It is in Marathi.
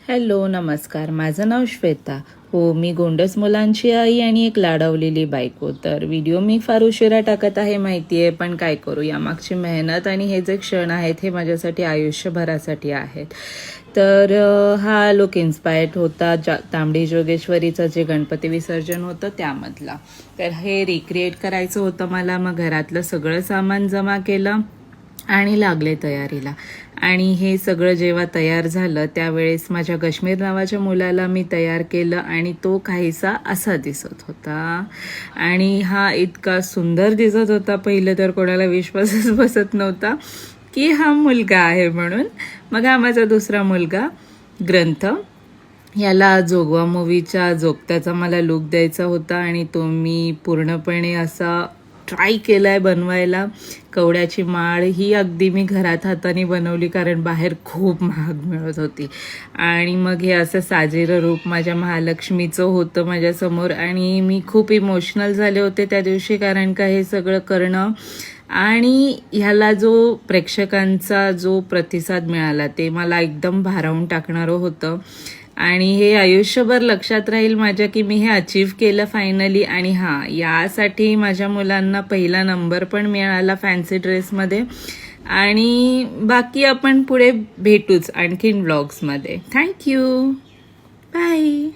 हॅलो नमस्कार, माझं नाव श्वेता. हो, मी गोंडस मुलांची आई आणि एक लाडावलेली बायको. तर व्हिडिओ मी फार उशिरा टाकत आहे माहिती आहे, पण काय करू, यामागची मेहनत आणि हे जे क्षण आहेत हे माझ्यासाठी आयुष्यभरासाठी आहेत. तर हा लुक इन्स्पायर्ड होता तांबडी जोगेश्वरीचं जे गणपती विसर्जन होतं त्यामधला. तर हे रिक्रिएट करायचं होतं मला. मग घरातलं सगळं सामान जमा केलं आणि लागले तयारीला. आणि हे सगळं जेव्हा तयार झालं त्यावेळेस माझ्या काश्मीर नावाच्या मुलाला मी तयार केलं आणि तो काहीसा असा दिसत होता. आणि हा इतका सुंदर दिसत होता, पहिलं तर कोणाला विश्वासच बसत नव्हता की हा मुलगा आहे म्हणून. मग हा माझा दुसरा मुलगा ग्रंथ. याला जोगवा मूवीच्या जोगत्याचा मला लुक द्यायचा होता आणि तो मी पूर्णपणे असा ट्राय केला आहे बनवायला. कवड्याची माळ ही अगदी मी घरात हाताने बनवली, कारण बाहेर खूप महाग मिळत होती. आणि मग हे असं साजेरं रूप माझ्या महालक्ष्मीचं होतं माझ्यासमोर आणि मी खूप इमोशनल झाले होते त्या दिवशी, कारण का हे सगळं करणं आणि ह्याला जो प्रेक्षकांचा जो प्रतिसाद मिळाला ते मला एकदम भारावून टाकणारं होतं. आणि हे आयुष्यभर लक्षात राहील माझ्या की मी हे अचीव केलं फायनली. आणि हां, यासाठी माझ्या मुलांना पहिला नंबर पण मिळाला फॅन्सी ड्रेसमध्ये. आणि बाकी आपण पुढे भेटूच आणखीन व्लॉग्समध्ये. Thank you, bye.